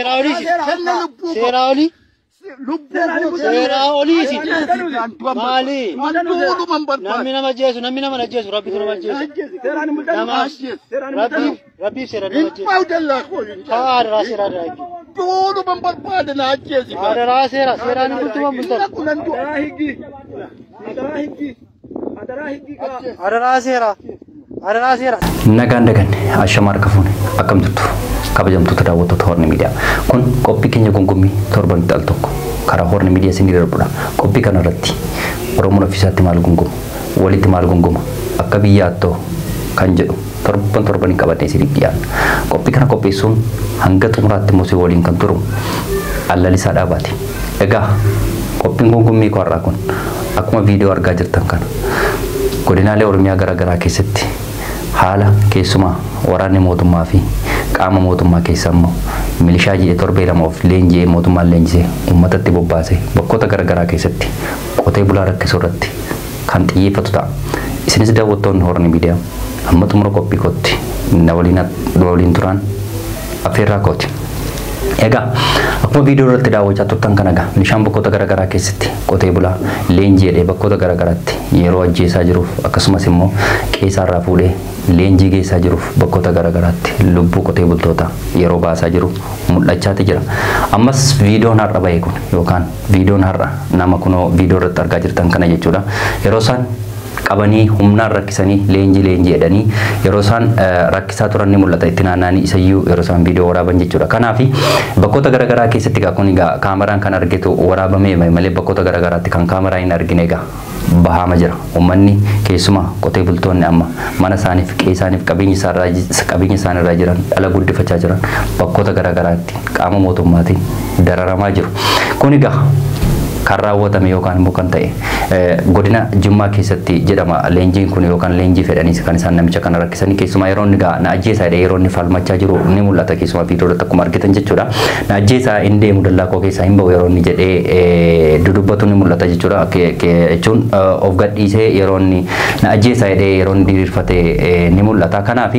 Serali. Serali si. Mali. Namina majesu, namina majesu, Rabbi tu majesu. Nama. Rabbi serani majesu. Ada serani lagi. Tudo memperpada najis. Ada serani pun cuma bentar. Ada sera. Nagaan dagan ashamar kafune akkam jirtu kabajamtoota daawwattoota Horn Media kun qophii keenya gongommii torban dal tokko karaa Horn Media isin darbudha. Qophii kana irratti Oromoon ofiisaatti maal gongomu walitti maal gongoma akka biyyaatoo kan jedhu torban qabadee isin dhiyaana. Qophii kana qopheessuun hanga xumuraatti mosee waliin kan turu Allalisaa Dhaabaati. Egaa qophiin gongommii qorraa kun akkuma viidiyoo argaa jirtan kana godinaalee Oromiyaa garaa keessatti haala keessumaa waraanni mootummaa fi qaama mootummaa keessa immoo milishaa jedhee torbee lama of leenjii mootummaan leenjisee uummatatti bobbaasee bakkoota garaa keessatti qotee bulaa rakkisuu irratti kan xiyyeeffatu ta'a. Isinis daawwattoonni Horn Media amma xumura qophii kootti na waliin turan affeerraa kooti. Egaa akkuma viidiyoo irratti daawwachaa turtan kana egaa milishaan bakkoota garaa keessatti qotee bulaa leenjii jedhee bakkoota garaatti yeroo ajjeesaa jiruuf akkasumas immoo qeessaarraa fuudhee leenjii geessaa jiruuf bakkoota garaatti lubbuu qotee bultoota yeroo baasaa jiru mul'achaati jira. Ammas viidiyoon har'a bahe kun yookaan viidiyoon har'a nama kunoo viidiyoo irratti argaa jirtan kana jechuudha. Yeroo isaan qabanii humnaan rakkisanii leenjii jedhanii yeroo isaan rakkisaa turan ni mul'ata itti naannanii isayyuu yeroo isaan viidiyoo waraaban jechuudha. Kanaaf bakkoota garaa keessatti kun egaa kaameraan kan argitu waraabamee malee bakkoota garaatti kan kaameraa hin argine egaa bahama jira. Uummanni keessumaa qotee bultoonni amma mana isaaniif qeessaaniif qabeenya isaanirraa jiran dhala guddifachaa jiran bakkoota garaatti qaama mootummaatiin dararamaa jiru. Kun egaa kan raawwatame yookaan immoo kan ta'e godina Jimmaa keessatti jedhama. Leenjiin kun yookaan leenjii fedhanii kan isaan namicha kana rakkisanii keessumaa yeroo inni na ajjeesaa yeroo inni falmachaa jiru ni mul'ata keessumaa viidiyoo irratti akkuma argitan jechuudha. Na ajjeesaa hin deemu dallaaqoo keessaa hin ba'u yeroo inni jedhee dudubbatu ni mul'ata jechuudha. Jechuun of gadhiisee yeroo inni na ajjeesaa yeroo inni diriirfatee ni mul'ata. Kanaaf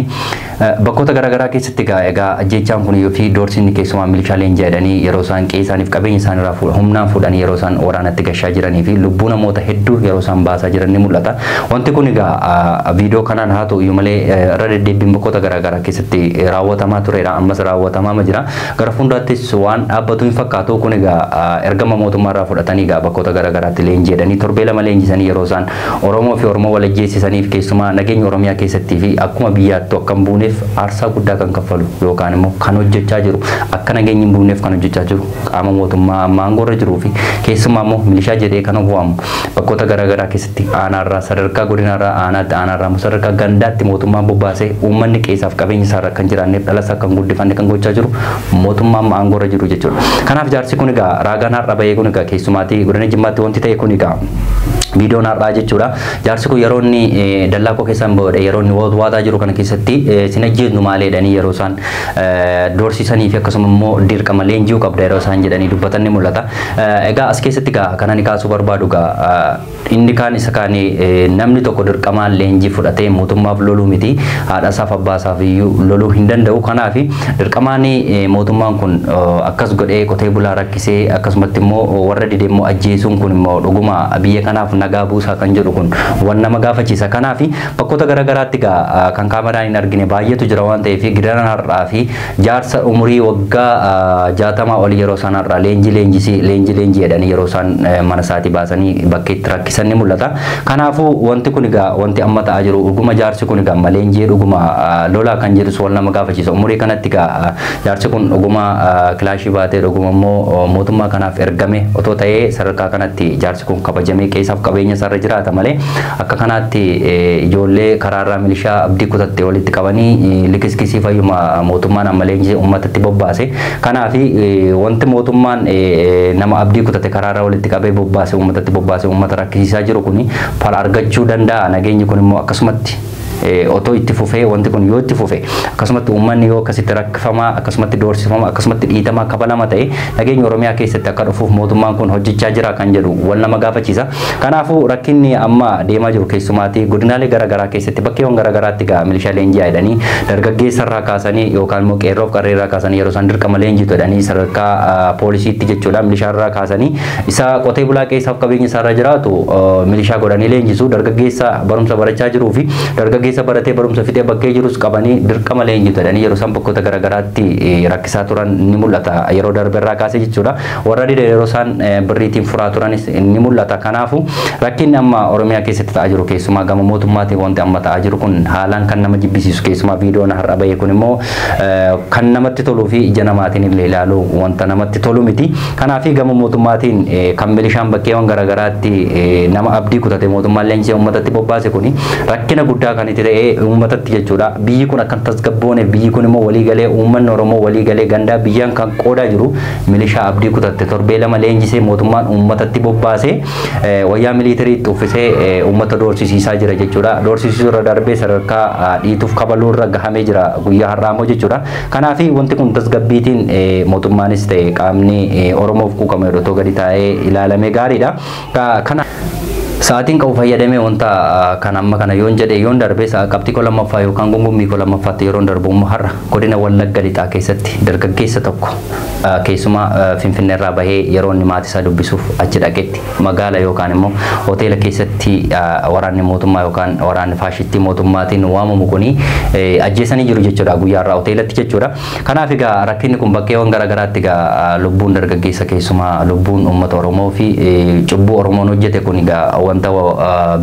bakkoota garaa keessatti egaa ajjeechaan kun yoo fi doorsinni keessumaa milishaa leenjii jedhanii yeroo isaan qeessaaniif qabeenya isaanirraa humnaan fuudhanii yeroo isaan waraanatti gashaa jiranii fi lubbuu namoota hedduu yeroo isaan baasaa jiran ni mul'ata. Wanti kun egaa viidiyoo kanaan haa ta'u iyyuu malee irra deddeebiin bakkoota garaa keessatti raawwatamaa tureera. Ammas raawwatamaa jira. Gara fuulduraattis waan dhaabbatu hin fakkaatu. Kun egaa ergama mootummaarraa fudhatanii egaa bakkoota garaatti leenjii jedhanii torbee lama leenjisanii yeroo isaan Oromoo fi Oromoo wal ajjeesisaniif keessumaa nageenya Oromiyaa keessattii fi akkuma biyyaatti akka hin buuneef aarsaa guddaa kan kaffalu yookaan immoo kan hojjechaa jiru akka nageenya hin buuneef kan hojjechaa jiru qaama mootummaa amma aangoorra jiruu fi keessumaa immoo milishaa jedhee kan waamu bakkoota garaa keessatti aanaarraa sadarkaa godinaarraa aanaarraa sadarkaa gandaatti mootummaan bobbaasee uummanni qeessaaf qabeenya isaarra kan jiraanneef dhalasaa kan guddifanne kan gochaa jiru mootummaan aangoorra jiru jechuudha. Kanaaf jaarsi kun egaa raagaan har'a bahee kun egaa keessumaatii godina Jimmaatti wanti ta'e kun egaa viidiyoon har'aa jechuudha. Jaarsi kun yeroo inni dallaaqoo keessaan boode yeroo inni waadaa jiru kana keessatti sin ajjeesnu maaleedhanii yeroo isaan doorsisanii fi akkasuma immoo dirqama leenji'uu qabda yeroo isaan jedhanii dubbatan ni mul'ata. Egaa as keessatti egaa kanan kaasuu barbaadu egaa inni kaan isa kaanii namni tokko dirqamaan leenjii fudhatee mootummaaf loluu miti haadhasaaf abbaasaaf iyyuu loluu hin danda'u. Kanaaf dirqamaan mootummaan kun akkas godhee qotee bulaa rakkisee akkasumatti immoo warra didee immoo ajjeesuun kun immoo dhuguma biyya kanaaf nagaa buusaa kan jedhu kun waan nama gaafachiisa. Kanaaf bakkoota garaatti egaa kan kaameraan hin argine baay'eetu jira waan ta'eef gidaara har'aa fi jaarsa umurii waggaa 60 olii yeroo isaan har'aa leenjii jedhanii yeroo isaan mana isaatii baasanii bakkeetti rakkisan ni mul'ata. Kanaafuu wanti kun egaa wanti amma ta'aa jiru dhuguma jaarsi kun egaa leenjii dhuguma lolaa kan jedhus wal nama gaafachiisa. Umurii kanatti egaa jaarsi kun dhuguma kilaashii baatee dhuguma immoo mootummaa kanaaf ergame otoo ta'ee sadarkaa kanatti jaarsi kun kabajamee qeessaaf qabeenya isaarra jiraata malee akka kanaatti ijoollee karaarraa milishaa abdii kutattee walitti qabanii likiskisii fayyuma mootummaan amma leenjii uummatatti bobbaase. Kanaaf wanti mootummaan nama abdii kutate karaarraa walitti qabee bobbaase uummatatti bobbaase uummata rakkisiisaa jiru kun fala argachuu danda'a. Nageenyi kun immoo akkasumatti otoo itti fufee wanti kun yoo itti fufe akkasumatti uummanni yoo akkasitti rakkifamaa akkasumatti doorsifamaa akkasumatti dhiitamaa kabalama ta'e nageenya Oromiyaa keessatti akka dhufuuf mootummaan kun hojjechaa jira kan jedhu wal nama gaafachiisa. Kanaafuu rakkinni amma deemaa jiru keessumaatti godinaalee garaagaraa keessatti bakkeewwan garaagaraatti gaa milishaa leenjii jedhanii dargaggeessa irraa kaasanii yookaan immoo qeerroof qarree irraa kaasanii yeroo isaan dirqama leenjii jedhanii sadarkaa poolisiitti jechuudha milishaa irraa kaasanii isa qotee bulaa keessaaf qabeenya isaa irra jiraatu milishaa godhanii leenjisuu dargaggeessa barumsa barachaa jiruu fi dargaggeessa baratee barumsa fixee bakkee jirus qabanii dirqama leenjii jedhanii yeroo isaan bakkoota garaagaraatti rakkisaa turan ni mul'ata yeroo darbe irraa kaasee jechuudha warra dide yeroo isaan birriitiin furaa turanis ni mul'ata. Kanaafuu rakkinni amma Oromiyaa keessatti ta'aa jiru keessumaa gama mootummaatiin wanti amma ta'aa jiru kun haalaan kan nama jibbisiisu keessumaa viidiyoon har'a bahee kun immoo kan namatti toluu fi ija namaatiin illee ilaalu wanta namatti tolu miti. Kanaaf gama mootummaatiin kan milishaan bakkeewwan garaagaraatti nama abdii kutate mootummaan leenjii uummatatti bobbaase kun rakkina guddaa kan itti ta'e uummatatti jechuudha. Biyyi kun akkan tasgabboone biyyi kun immoo waliigalee uummanni Oromoo waliigalee gandaa biyyaan kan qoodaa jiru milishaa abdii kutatte torbee lama leenjisee mootummaan uummatatti bobbaase wayyaa miliitariitti uffisee uummata doorsisiisaa jira jechuudha. Doorsisiisuu irra darbee sadarkaa dhiituuf kabaluu irra gahamee jira guyyaa har'aa jechuudha. Kanaaf wanti kun tasgabbiitiin mootummaanis ta'e qaamni Oromoof quuqame otoo gadi taa'ee ilaalamee gaariidha. Kana sa'aatiin qabu fayyadamee wanta kan amma kana yoon jedhe yoon darbe qabxii koo lammaffaa yookaan gongommii koo lammaffaatti yeroon darbu immoo har'a godina Wallagga Lixaa keessatti dargaggeessa tokko keessumaa Finfinnee irraa bahee yeroo inni maatii isaa dubbisuuf achi dhaqetti magaala yookaan immoo hoteela keessatti waraanni mootummaa yookaan waraanni faashistii mootummaatiin waamamu kuni ajjeesanii jiru jechuudha guyyaa irraa hoteelatti jechuudha. Kanaaf egaa rakkinni kun bakkeewwan garaagaraatti egaa lubbuun dargaggeessa keessumaa lubbuun uummata Oromoo fi cubbuu Oromoon hojjete kun egaa wanta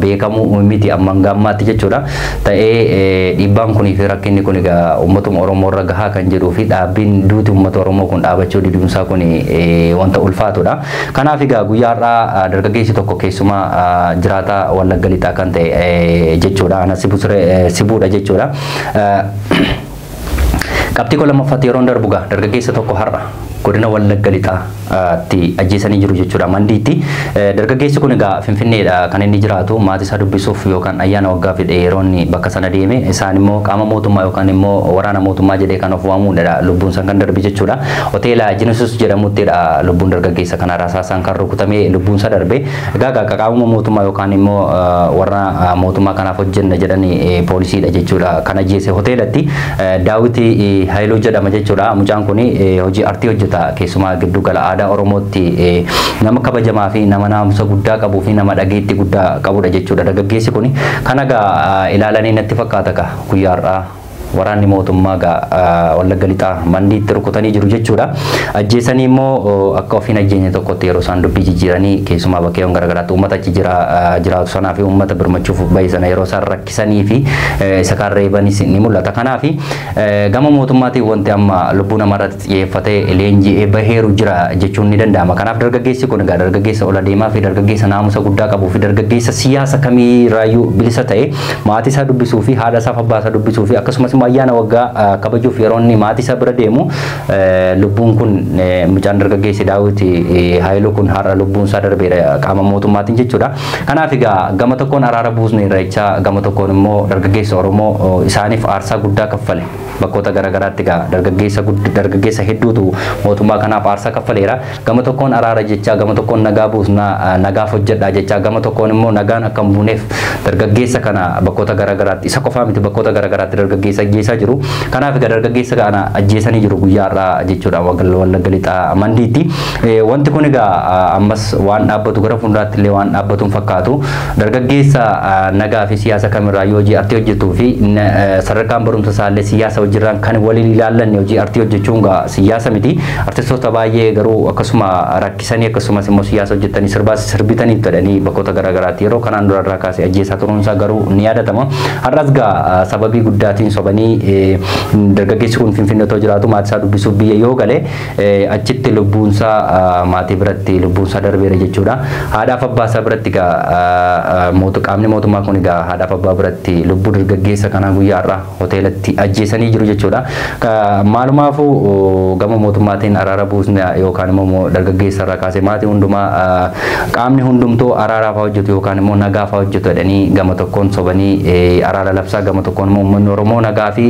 beekamu miti amma gammaatti jechuudha. Ta'ee dhiibbaan kunii fi rakkinni kun egaa uummatuma Oromoo irra gahaa kan jedhuu fi dhaabbiin duuti uummata Oromoo kun dhaabachuu diduumsaa kun wanta ulfaatudha. Kanaaf egaa guyyaa irraa dargaggeessi tokko keessumaa jiraata Wallagga Lixaa kan ta'e jechuudha. Ana sibuudha jechuudha. Qabxii koo lammaffaatti yeroon darbu egaa dargaggeessa tokko har'a godina Wallagga Lixaatti ajjeesanii jiru jechuudha. Mandiitti dargaggeessi kun egaa Finfinneedha kan inni jiraatu maatii isaa dubbisuuf yookaan ayyaana waggaa fidhe yeroo inni bakka sana deeme isaan immoo qaama mootummaa yookaan immoo waraana mootummaa jedhee kan of waamuudha lubbuun san kan darbe jechuudha. Hoteela Jinusus jedhamuttidha lubbuun dargaggeessa kana rasaasaan kan rukutamee lubbuun isaa darbe. Egaa qaama mootummaa yookaan immoo warra mootummaa kanaaf hojjenna jedhanii poolisiidha jechuudha. Kan ajjeese hoteelatti Daawiti Haayiluu jedhama jechuudha. Mucaan kun hojii artii hojjeta keessumaa giddu gala aadaa Oromootti nama kabajamaa fi nama naamusa guddaa qabuu fi nama dhageettii guddaa qabudha jechuudha. Dargaggeessi kun kan egaa ilaalanii natti fakkaata ka guyyaa har'aa waraanni mootummaa Wallagga Lixaa mandiitti rukutanii jiru jechuudha. Ajjeesanii immoo akka ofiin ajjeenye tokkotti yeroo isaan dubbii jijjiiranii keessumaa bakkeewwan garaagaraatti uummata achi jiraatu sanaa fi uummata birmachuuf bahe sana yeroo isaan rakkisanii fi isa kan reebanis ni mul'ata. Kanaaf gama mootummaatiin wanti amma lubbuu namarratti xiyyeeffatee leenji'ee baheeru jira jechuun ni danda'ama. Kanaaf dargaggeessi kun egaa dargaggeessa ol adeemaa fi dargaggeessa naamusa guddaa qabuu fi dargaggeessa siyaasa kamiirraayyuu bilisa ta'e maatii isaa dubbisuu fi haadha isaa fi abbaa isaa dubbisuu fi akkasumas ayyaana waggaa kabajuuf yeroo inni maatii isaa bira deemu lubbuun kun mucaan dargaggeessi Daawiti Haayiluu kun har'a lubbuun isaa darbeera qaama mootummaatiin jechuudha. Kanaaf egaa gama tokkoon araara buusnu irreechaa gama tokkoon immoo dargaggeessa Oromoo isaaniif aarsaa guddaa kaffale bakkoota garaagaraatti egaa dargaggeessa hedduutu mootummaa kanaaf aarsaa kaffaleera. Gama tokkoon araara jechaa gama tokkoon nagaa buusnaa nagaaf hojjedhaa jechaa gama tokkoon immoo nagaan akka hin buuneef dargaggeessa kana bakkoota garaagaraatti isa qofaa miti bakkoota garaagaraatti dargaggeessa ajjeesaa jiru. Kanaaf egaa dargaggeessa kana ajjeesanii jiru guyyaa har'aa jechuudha Wallagga Lixaa mandiitti. Wanti kun egaa ammas waan dhaabbatu gara fuulduraatti illee waan dhaabbatuun fakkaatu dargaggeessa nagaa fi siyaasa kamirraa yoo hojii artii hojjetuu fi sadarkaan barumsa isaallee siyaasa hojirraan kan waliin ilaallanne hojii artii hojjechuun gaa siyaasa miti. Artistoota baay'ee garuu akkasuma rakkisanii akkasumas immoo siyaasa hojjetanii sirbitanii jedhanii bakkoota garaagaraatti yeroo kanaan durarraa kaasee ajjeesaa turuunsaa garuu ni yaadatama. Har'as gaa sababii guddaatiin sobanii jedhanii dargaggeessi kun Finfinnee too jiraatu maatii isaa dubbisuuf biyya yoo gale achitti lubbuunsaa maatii biratti lubbuunsaa darbeera jechuudha. Haadhaaf abbaa isaa biratti egaa qaamni mootummaa kun egaa haadhaaf abbaa biratti lubbuu dargaggeessa kanaa guyyaa irraa hoteelatti ajjeesanii jiru jechuudha. Maalumaafuu gama mootummaatiin araara buusna yookaan immoo dargaggeessa irraa kaasee maatii hundumaa qaamni hundumtuu araaraaf hojjetu yookaan immoo nagaaf hojjetu jedhanii gama tokkoon sobanii araara labsaa gama tokkoon immoo uummanni Oromoo nagaa fi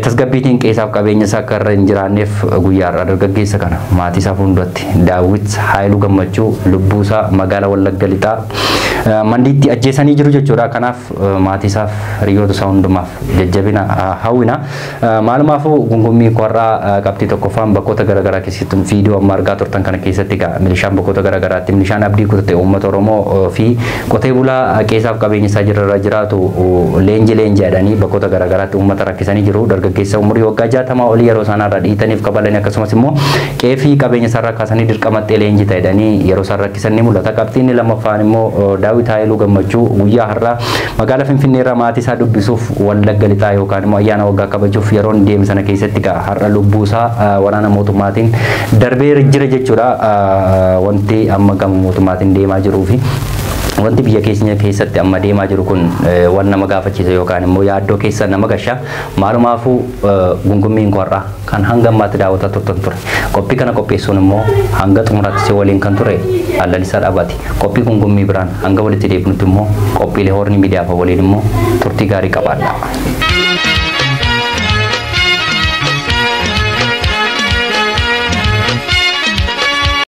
tasgabbiitiin qeessaaf qabeenya isaa akka irra hin jiraanneef guyyaa irraa dargaggeessa kana maatii isaa fuulduratti Daawit Haayiluu Gammachuu lubbuusaa magaalaa Wallagga Lixaa mandiitti ajjeesanii jiru jechuudha. Kanaaf maatii isaaf hiriyoota isaa hundumaaf jajjabina hawwina. Maalumaafuu gungummii qorraa qabxii tokkoffaan bakkoota garaagaraa keessatti viidiyoo amma argaa turtan kana keessatti milishaan bakkoota garaagaraatti milishaan abdii kutate uummata Oromoo fi qotee bulaa qeessaaf qabeenya isaa jirarra jiraatu leenji jedhanii bakkoota garaagaraatti uummata rakkisanii jiru. Dargaggeessa umurii waggaa 60 olii yeroo isaanirra dhiitaniif qabalanii akkasumas immoo qeefii qabeenya isaarraa kaasanii dirqamatti leenji ta'edhanii yeroo isaan rakkisan ni mul'ata. Qabxiin lammaffaan immoo Daawit Haayiluu Gammachuu guyyaa har'aa magaalaa Finfinnee irraa maatii isaa dubbisuuf Wallagga Lixaa yookaan immoo ayyaana waggaa kabajuuf yeroo deeme sana keessatti har'a lubbuusaa waraana mootummaatiin darbee jira jechuudha. Wanti amma gama mootummaatiin deemaa jiruu fi wanti biyya keenya keessatti amma deemaa jiru kun waan nama gaafachiisa yookaan immoo yaaddoo keessa nama gasha. Maalumaafuu gungummiin qorraa kan hanga ammaatti daawwataa turtan ture. Qophii kana qopheessuun immoo hanga xumuraatti si waliin kan ture Lalisaa Dhabaati. Qophii gungummii biraan hanga walitti deebinutti immoo qophiilee Horni Miidiyaa waliin immoo turtii gaarii qabaadha.